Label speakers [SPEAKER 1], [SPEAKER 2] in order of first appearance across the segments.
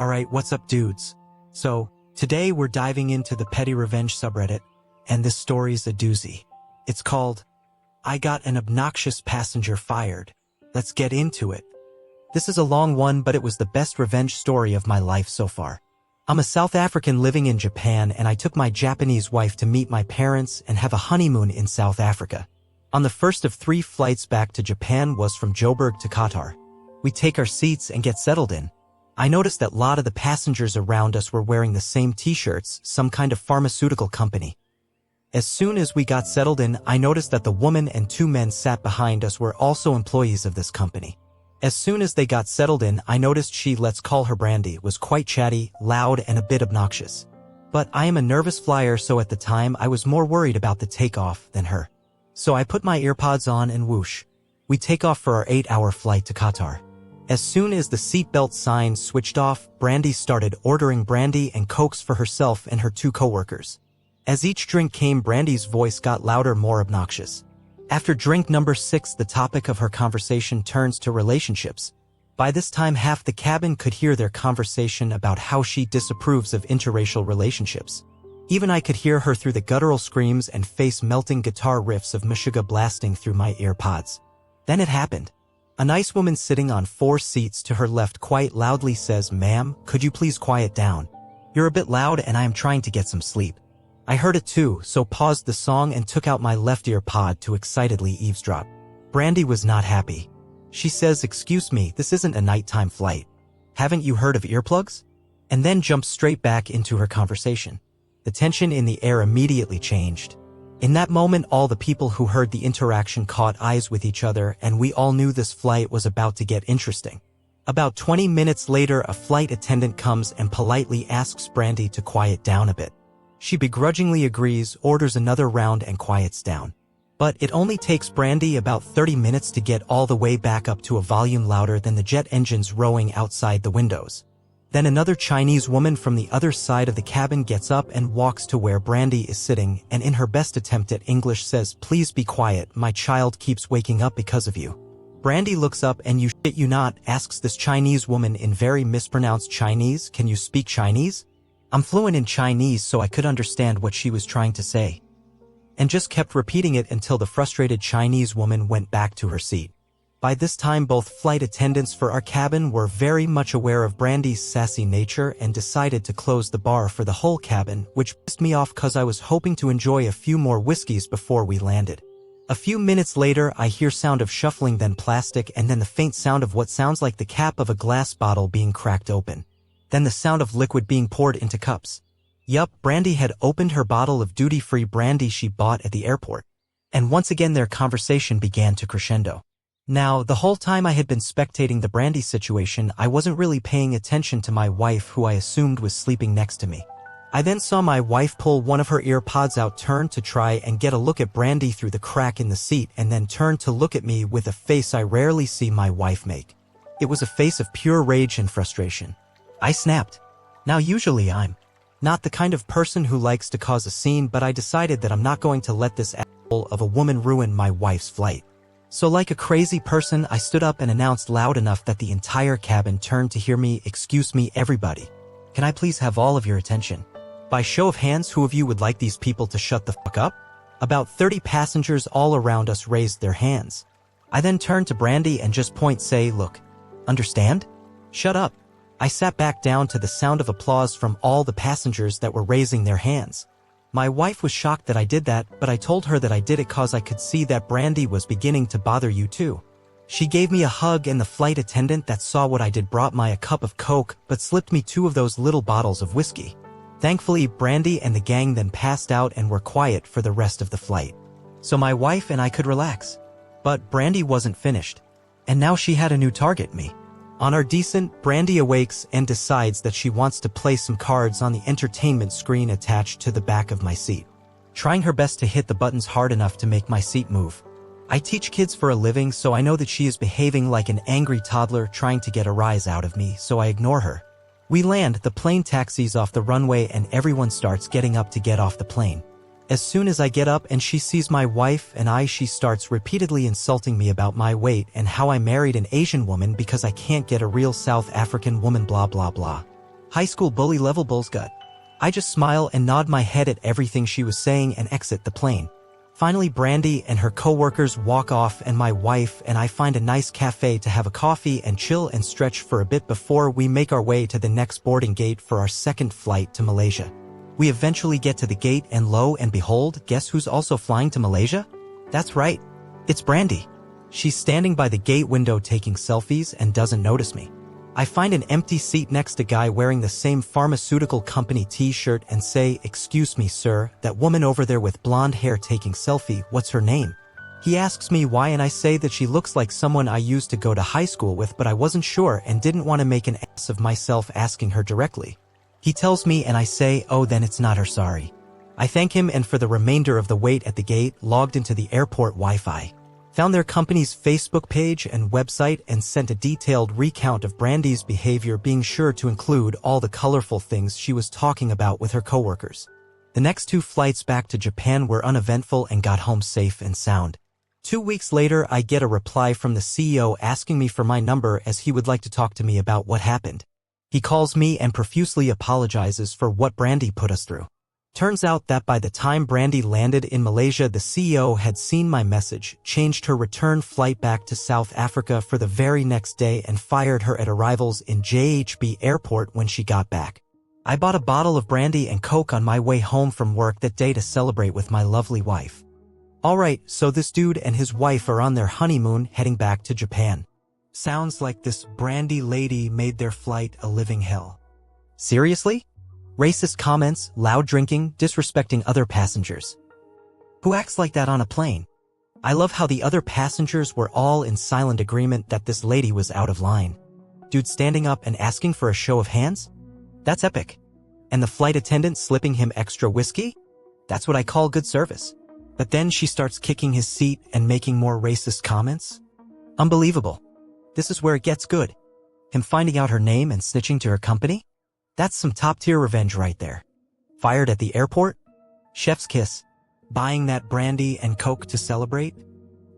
[SPEAKER 1] Alright, what's up dudes? So, today we're diving into the Petty Revenge subreddit, and this story's a doozy. It's called, I Got an Obnoxious Passenger Fired. Let's get into it. This is a long one, but it was the best revenge story of my life so far. I'm a South African living in Japan, and I took my Japanese wife to meet my parents and have a honeymoon in South Africa. On the first of 3 flights back to Japan was from Joburg to Qatar. We take our seats and get settled in. I noticed that a lot of the passengers around us were wearing the same t-shirts, some kind of pharmaceutical company. As soon as we got settled in, I noticed that the woman and 2 men sat behind us were also employees of this company. As soon as they got settled in, I noticed she, let's call her Brandy, was quite chatty, loud, and a bit obnoxious. But I am a nervous flyer, so at the time I was more worried about the takeoff than her. So I put my earpods on and whoosh. We take off for our 8-hour flight to Qatar. As soon as the seatbelt sign switched off, Brandy started ordering brandy and cokes for herself and her 2 coworkers. As each drink came, Brandy's voice got louder, more obnoxious. After drink number 6, the topic of her conversation turns to relationships. By this time, half the cabin could hear their conversation about how she disapproves of interracial relationships. Even I could hear her through the guttural screams and face-melting guitar riffs of Meshuggah blasting through my earpods. Then it happened. A nice woman sitting on 4 seats to her left quite loudly says, "Ma'am, could you please quiet down? You're a bit loud and I am trying to get some sleep." I heard it too, so paused the song and took out my left ear pod to excitedly eavesdrop. Brandy was not happy. She says, "Excuse me, this isn't a nighttime flight. Haven't you heard of earplugs?" And then jumped straight back into her conversation. The tension in the air immediately changed. In that moment, all the people who heard the interaction caught eyes with each other, and we all knew this flight was about to get interesting. About 20 minutes later, a flight attendant comes and politely asks Brandy to quiet down a bit. She begrudgingly agrees, orders another round, and quiets down. But it only takes Brandy about 30 minutes to get all the way back up to a volume louder than the jet engines rowing outside the windows. Then another Chinese woman from the other side of the cabin gets up and walks to where Brandy is sitting, and in her best attempt at English says, "Please be quiet, my child keeps waking up because of you." Brandy looks up and, "You shit you not?" asks this Chinese woman in very mispronounced Chinese. "Can you speak Chinese?" I'm fluent in Chinese, so I could understand what she was trying to say, and just kept repeating it until the frustrated Chinese woman went back to her seat. By this time, both flight attendants for our cabin were very much aware of Brandy's sassy nature and decided to close the bar for the whole cabin, which pissed me off cause I was hoping to enjoy a few more whiskeys before we landed. A few minutes later, I hear sound of shuffling, then plastic, and then the faint sound of what sounds like the cap of a glass bottle being cracked open. Then the sound of liquid being poured into cups. Yup, Brandy had opened her bottle of duty-free brandy she bought at the airport. And once again their conversation began to crescendo. Now, the whole time I had been spectating the Brandy situation, I wasn't really paying attention to my wife, who I assumed was sleeping next to me. I then saw my wife pull one of her ear pods out, turn to try and get a look at Brandy through the crack in the seat, and then turn to look at me with a face I rarely see my wife make. It was a face of pure rage and frustration. I snapped. Now, usually I'm not the kind of person who likes to cause a scene, but I decided that I'm not going to let this asshole of a woman ruin my wife's flight. So like a crazy person, I stood up and announced loud enough that the entire cabin turned to hear me, "Excuse me, everybody. Can I please have all of your attention? By show of hands, who of you would like these people to shut the fuck up?" About 30 passengers all around us raised their hands. I then turned to Brandy and just say, "Look, understand? Shut up." I sat back down to the sound of applause from all the passengers that were raising their hands. My wife was shocked that I did that, but I told her that I did it cause I could see that Brandy was beginning to bother you too. She gave me a hug, and the flight attendant that saw what I did brought me a cup of Coke, but slipped me 2 of those little bottles of whiskey. Thankfully, Brandy and the gang then passed out and were quiet for the rest of the flight. So my wife and I could relax. But Brandy wasn't finished. And now she had a new target, me. On our descent, Brandy awakes and decides that she wants to play some cards on the entertainment screen attached to the back of my seat, trying her best to hit the buttons hard enough to make my seat move. I teach kids for a living, so I know that she is behaving like an angry toddler trying to get a rise out of me, so I ignore her. We land, the plane taxis off the runway, and everyone starts getting up to get off the plane. As soon as I get up and she sees my wife and she starts repeatedly insulting me about my weight and how I married an Asian woman because I can't get a real South African woman, blah blah blah. High school bully level bullsgut. I just smile and nod my head at everything she was saying and exit the plane. Finally, Brandy and her coworkers walk off and my wife and I find a nice cafe to have a coffee and chill and stretch for a bit before we make our way to the next boarding gate for our second flight to Malaysia. We eventually get to the gate and lo and behold, guess who's also flying to Malaysia? That's right, it's Brandy. She's standing by the gate window taking selfies and doesn't notice me. I find an empty seat next to a guy wearing the same pharmaceutical company t-shirt and say, "Excuse me, sir, that woman over there with blonde hair taking selfie, what's her name?" He asks me why and I say that she looks like someone I used to go to high school with, but I wasn't sure and didn't want to make an ass of myself asking her directly. He tells me and I say, "Oh, then it's not her, sorry." I thank him and for the remainder of the wait at the gate, logged into the airport Wi-Fi. Found their company's Facebook page and website and sent a detailed recount of Brandy's behavior, being sure to include all the colorful things she was talking about with her coworkers. The next 2 flights back to Japan were uneventful and got home safe and sound. 2 weeks later, I get a reply from the CEO asking me for my number as he would like to talk to me about what happened. He calls me and profusely apologizes for what Brandy put us through. Turns out that by the time Brandy landed in Malaysia, the CEO had seen my message, changed her return flight back to South Africa for the very next day and fired her at arrivals in JHB airport when she got back. I bought a bottle of brandy and Coke on my way home from work that day to celebrate with my lovely wife. Alright, so this dude and his wife are on their honeymoon heading back to Japan. Sounds like this Brandy lady made their flight a living hell. Seriously? Racist comments, loud drinking, disrespecting other passengers. Who acts like that on a plane? I love how the other passengers were all in silent agreement that this lady was out of line. Dude standing up and asking for a show of hands? That's epic. And the flight attendant slipping him extra whiskey? That's what I call good service. But then she starts kicking his seat and making more racist comments? Unbelievable. This is where it gets good. Him finding out her name and snitching to her company? That's some top-tier revenge right there. Fired at the airport? Chef's kiss. Buying that brandy and Coke to celebrate?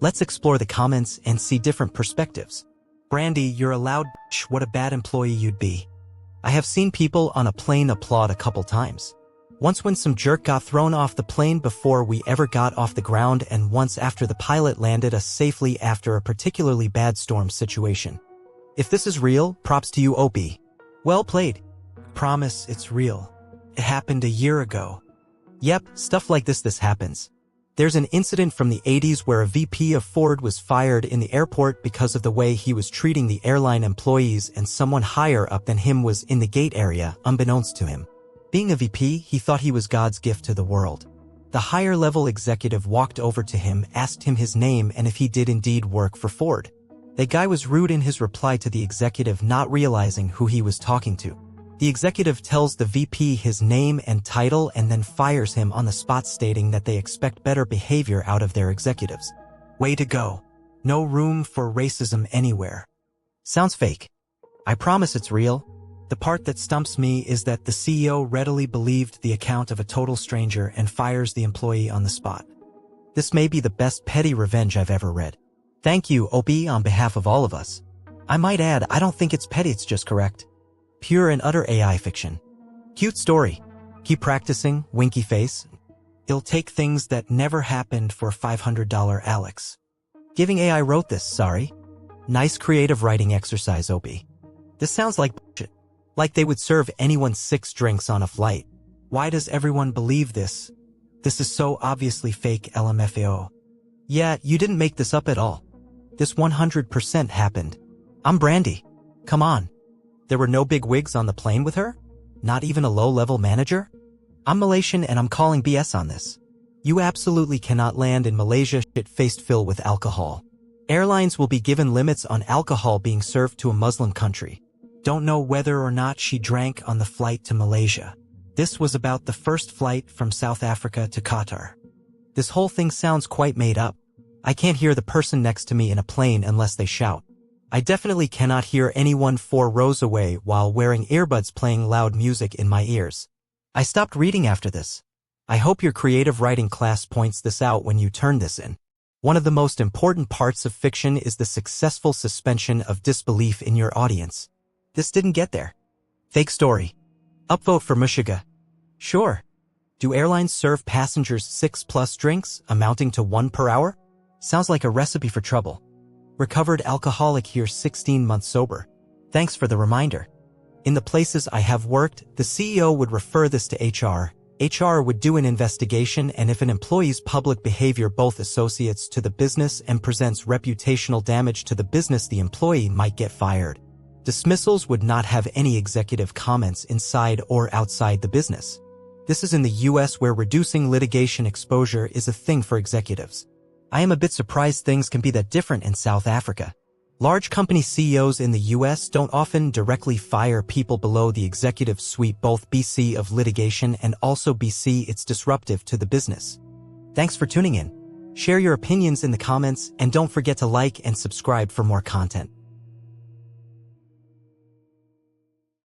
[SPEAKER 1] Let's explore the comments and see different perspectives. Brandy, you're a loud bitch, what a bad employee you'd be. I have seen people on a plane applaud a couple times. Once when some jerk got thrown off the plane before we ever got off the ground, and once after the pilot landed us safely after a particularly bad storm situation. If this is real, props to you, OP. Well played. Promise it's real. It happened a year ago. Yep, stuff like this happens. There's an incident from the 80s where a VP of Ford was fired in the airport because of the way he was treating the airline employees, and someone higher up than him was in the gate area, unbeknownst to him. Being a VP, he thought he was God's gift to the world. The higher level executive walked over to him, asked him his name and if he did indeed work for Ford. The guy was rude in his reply to the executive, not realizing who he was talking to. The executive tells the VP his name and title and then fires him on the spot, stating that they expect better behavior out of their executives. Way to go. No room for racism anywhere. Sounds fake. I promise it's real. The part that stumps me is that the CEO readily believed the account of a total stranger and fires the employee on the spot. This may be the best petty revenge I've ever read. Thank you, OP, on behalf of all of us. I might add, I don't think it's petty, it's just correct. Pure and utter AI fiction. Cute story. Keep practicing, winky face. It'll take things that never happened for $500 Alex. Giving AI wrote this, sorry. Nice creative writing exercise, OP. This sounds like bullshit. Like they would serve anyone 6 drinks on a flight. Why does everyone believe this? This is so obviously fake, LMFAO. Yeah, you didn't make this up at all. This 100% happened. I'm Brandy. Come on. There were no big wigs on the plane with her? Not even a low-level manager? I'm Malaysian and I'm calling BS on this. You absolutely cannot land in Malaysia shit-faced filled with alcohol. Airlines will be given limits on alcohol being served to a Muslim country. Don't know whether or not she drank on the flight to Malaysia. This was about the first flight from South Africa to Qatar. This whole thing sounds quite made up. I can't hear the person next to me in a plane unless they shout. I definitely cannot hear anyone 4 rows away while wearing earbuds playing loud music in my ears. I stopped reading after this. I hope your creative writing class points this out when you turn this in. One of the most important parts of fiction is the successful suspension of disbelief in your audience. This didn't get there. Fake story. Upvote for Mushiga. Sure. Do airlines serve passengers 6+ drinks, amounting to 1 per hour? Sounds like a recipe for trouble. Recovered alcoholic here 16 months sober. Thanks for the reminder. In the places I have worked, the CEO would refer this to HR. HR would do an investigation, and if an employee's public behavior both associates to the business and presents reputational damage to the business, the employee might get fired. Dismissals would not have any executive comments inside or outside the business. This is in the US, where reducing litigation exposure is a thing for executives. I am a bit surprised things can be that different in South Africa. Large company CEOs in the US don't often directly fire people below the executive suite, both BC of litigation and also BC it's disruptive to the business. Thanks for tuning in. Share your opinions in the comments and don't forget to like and subscribe for more content.